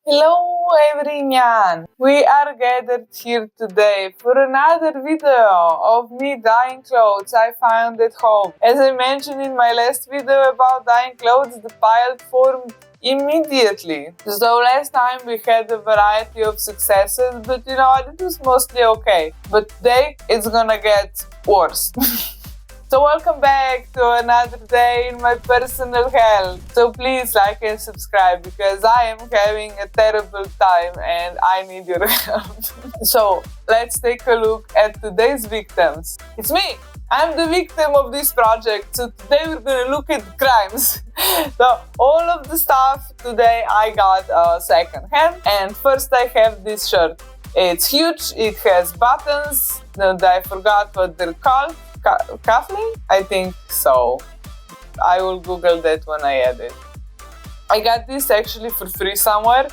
Hello everynyan! We are gathered here today for another video of me dyeing clothes I found at home. As I mentioned in my last video about dyeing clothes, the pile formed immediately. So last time we had a variety of successes, but it was mostly okay. But today it's gonna get worse. So welcome back to another day in my personal hell. So please like and subscribe because I am having a terrible time and I need your help. So let's take a look at today's victims. It's me! I'm the victim of this project. So today we're gonna look at crimes. So all of the stuff today I got second hand. And first I have this shirt. It's huge, it has buttons, and I forgot what they're called. KOFI? I think so. I will Google that when I edit. I got this actually for free somewhere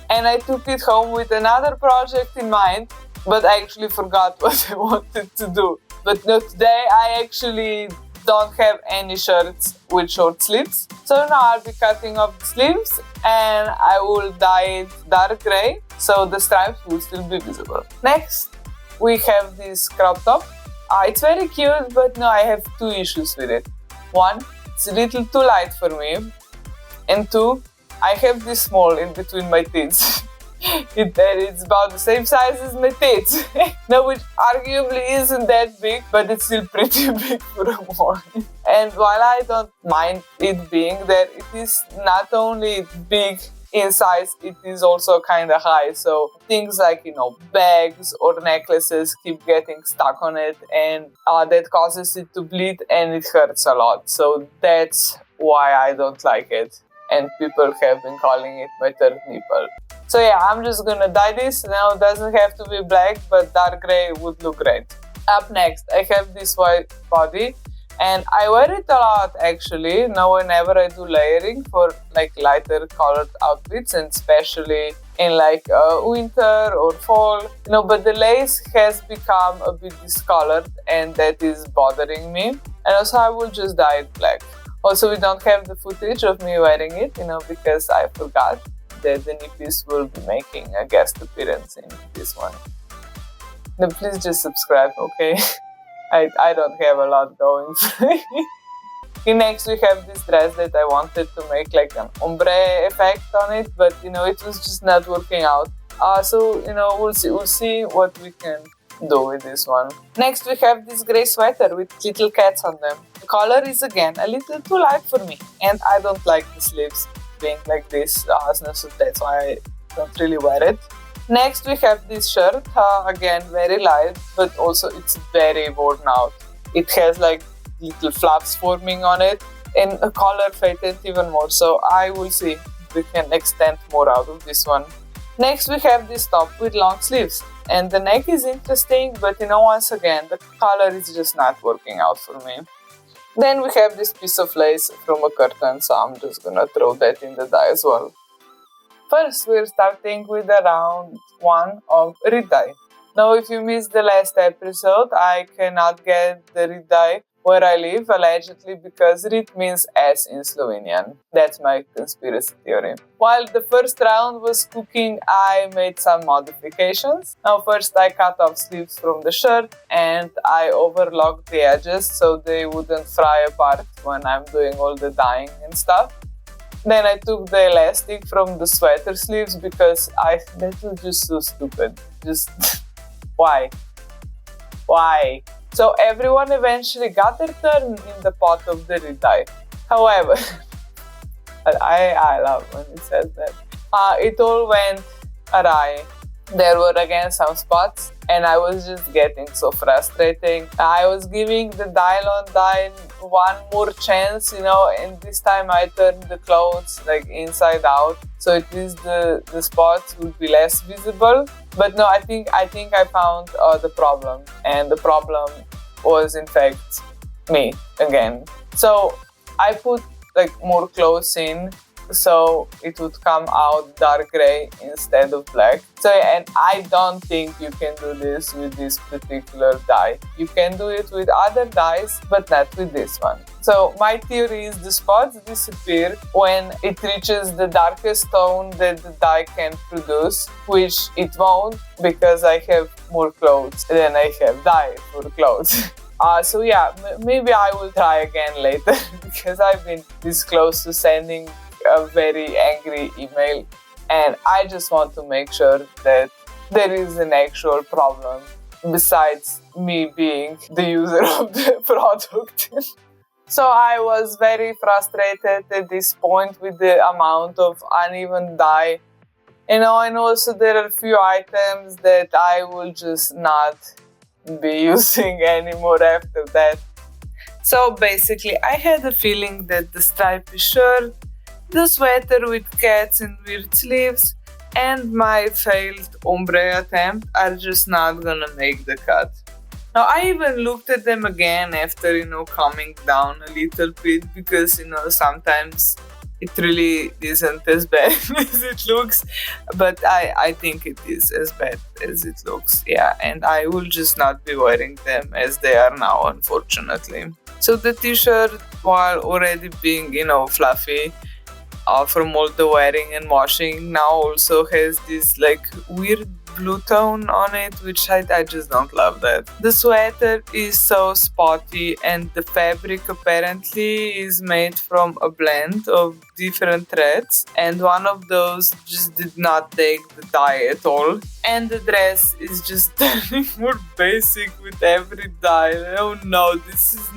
and I took it home with another project in mind, but I actually forgot what I wanted to do. But no, today I actually don't have any shirts with short sleeves. So now I'll be cutting off the sleeves and I will dye it dark gray so the stripes will still be visible. Next, we have this crop top. It's very cute, but no, I have two issues with it. One, it's a little too light for me. And two, I have this small in between my tits. It's about the same size as my tits. No, which arguably isn't that big, but it's still pretty big for a mole. And while I don't mind it being there, it is not only big in size, it is also kind of high, so things like bags or necklaces keep getting stuck on it, and that causes it to bleed and it hurts a lot. So that's why I don't like it, and people have been calling it my third nipple. So yeah, I'm just gonna dye this. Now it doesn't have to be black, but dark gray would look great. Up next, I have this white body. And I wear it a lot actually, now whenever I do layering for lighter colored outfits, and especially in winter or fall, but the lace has become a bit discolored and that is bothering me. And also I will just dye it black. Also, we don't have the footage of me wearing it, because I forgot that the nippies will be making a guest appearance in this one. Now please just subscribe, okay? I don't have a lot going for me. Next we have this dress that I wanted to make like an ombre effect on it, but it was just not working out. So we'll see what we can do with this one. Next we have this grey sweater with little cats on them. The color is again a little too light for me, and I don't like the sleeves being like this, so that's why I don't really wear it. Next we have this shirt, again very light, but also it's very worn out. It has little flaps forming on it and a collar faded even more, so I will see if we can extend more out of this one. Next we have this top with long sleeves, and the neck is interesting, but once again the color is just not working out for me. Then we have this piece of lace from a curtain, so I'm just gonna throw that in the dye as well. First, we're starting with a round one of reed dye. Now, if you missed the last episode, I cannot get the reed dye where I live, allegedly because reed means ass in Slovenian. That's my conspiracy theory. While the first round was cooking, I made some modifications. Now, first I cut off sleeves from the shirt and I overlocked the edges so they wouldn't fry apart when I'm doing all the dyeing and stuff. Then I took the elastic from the sweater sleeves because that was just so stupid. Just why? Why? So everyone eventually got their turn in the pot of the reed dye. However, I love when it says that. It all went awry. There were again some spots and I was just getting so frustrating. I was giving the Dylon dye one more chance, and this time I turned the clothes inside out, so at least the spots would be less visible. But no, I think I found the problem, and the problem was in fact me again. So I put more clothes in, so it would come out dark gray instead of black. So and I don't think you can do this with this particular dye. You can do it with other dyes, but not with this one. So my theory is the spots disappear when it reaches the darkest tone that the dye can produce, which it won't because I have more clothes than I have dye for clothes. So yeah, maybe I will try again later because I've been this close to sending a very angry email, and I just want to make sure that there is an actual problem besides me being the user of the product. So I was very frustrated at this point with the amount of uneven dye, and also there are few items that I will just not be using anymore after that. So basically I had a feeling that the stripy shirt, the sweater with cats and weird sleeves, and my failed ombre attempt are just not gonna make the cut. Now I even looked at them again after, calming down a little bit because, sometimes it really isn't as bad as it looks, but I think it is as bad as it looks, yeah, and I will just not be wearing them as they are now, unfortunately. So the t-shirt, while already being, fluffy, from all the wearing and washing, now also has this weird blue tone on it, which I just don't love that. The sweater is so spotty, and the fabric apparently is made from a blend of different threads, and one of those just did not take the dye at all. And the dress is just turning more basic with every dye. Oh no, this is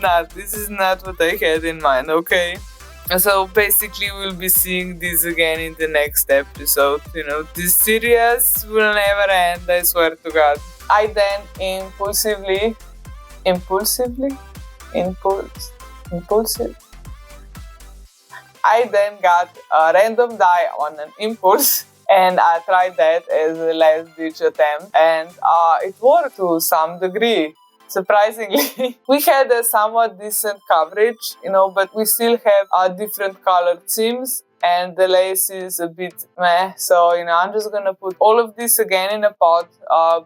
not what I had in mind, okay? So basically we'll be seeing this again in the next episode. This series will never end, I swear to God. I then impulsive. I then got a random dye on an impulse, and I tried that as a last ditch attempt, and it worked to some degree. Surprisingly, we had a somewhat decent coverage, but we still have different colored seams, and the lace is a bit meh. So, I'm just gonna put all of this again in a pot,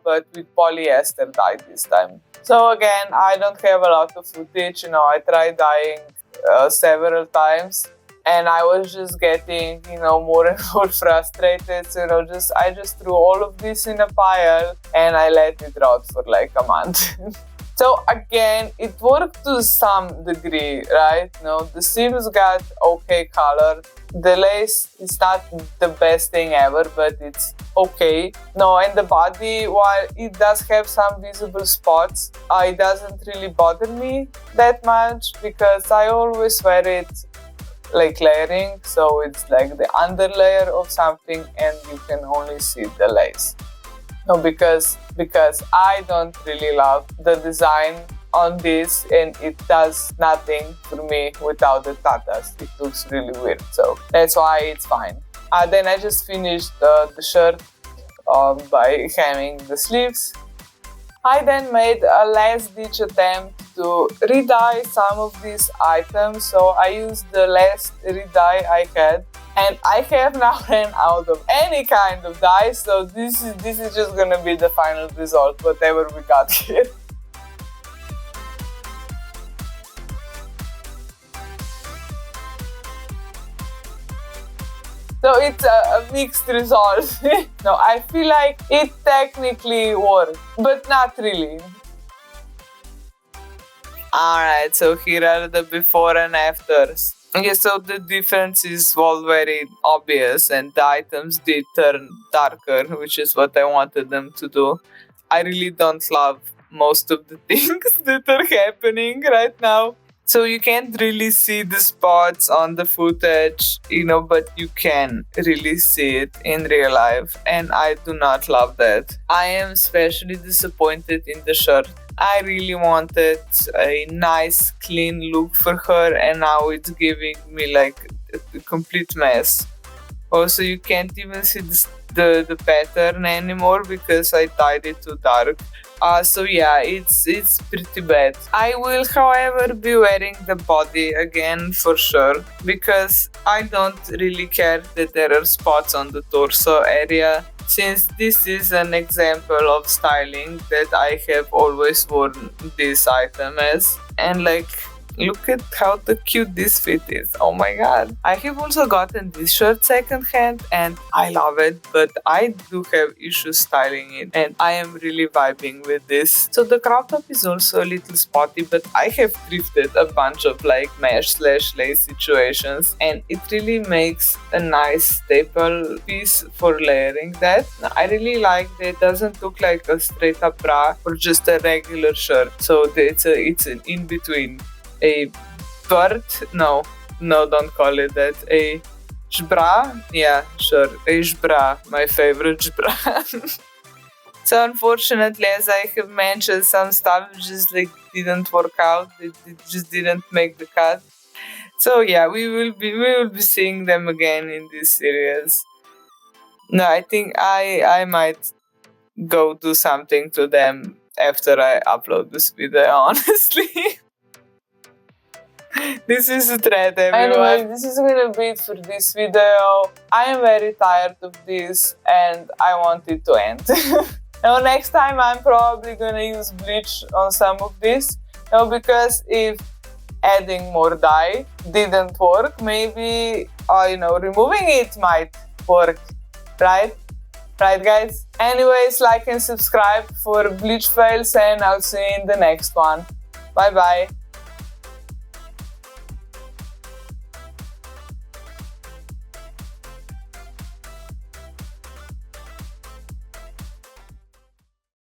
but with polyester dye this time. So again, I don't have a lot of footage. I tried dyeing several times, and I was just getting, more and more frustrated. So, I just threw all of this in a pile and I let it rot for like a month. So again, it worked to some degree, right? The seams got okay color. The lace is not the best thing ever, but it's okay. And the body, while it does have some visible spots, it doesn't really bother me that much because I always wear it like layering, so it's like the underlayer of something and you can only see the lace. Because I don't really love the design on this, and it does nothing for me without the tatas. It looks really weird, so that's why it's fine. Then I just finished the shirt by hemming the sleeves. I then made a last ditch attempt to re-dye some of these items, so I used the last re-dye I had, and I have now ran out of any kind of dye, so this is just gonna be the final result, whatever we got here. So it's a mixed result. No, I feel like it technically worked, but not really. Alright, so here are the before and afters. Okay, so the difference is all very obvious, and the items did turn darker, which is what I wanted them to do. I really don't love most of the things that are happening right now. So you can't really see the spots on the footage, but you can really see it in real life, and I do not love that. I am especially disappointed in the shirt. I really wanted a nice, clean look for her, and now it's giving me like a complete mess. Also, you can't even see the pattern anymore because I dyed it too dark. So yeah, it's pretty bad. I will, however, be wearing the body again for sure, because I don't really care that there are spots on the torso area, since this is an example of styling that I have always worn this item as. And like, look at how the cute this fit is. Oh my god. I have also gotten this shirt secondhand and I love it, but I do have issues styling it and I am really vibing with this. So the crop top is also a little spotty, but I have thrifted a bunch of like mesh/lace situations and it really makes a nice staple piece for layering that. I really like that it doesn't look like a straight up bra or just a regular shirt. So it's an in between. A bird? No, don't call it that. A jbra? Yeah, sure. A jbra, my favorite jbra. So unfortunately, as I have mentioned, some stuff just like didn't work out. It just didn't make the cut. So yeah, we will be seeing them again in this series. No, I think I might go do something to them after I upload this video, honestly. This is a threat, everyone. Anyway, this is gonna be it for this video. I am very tired of this and I want it to end. Now next time I'm probably gonna use bleach on some of this. Because if adding more dye didn't work, maybe removing it might work, right? Right, guys? Anyways, like and subscribe for bleach fails and I'll see you in the next one. Bye bye.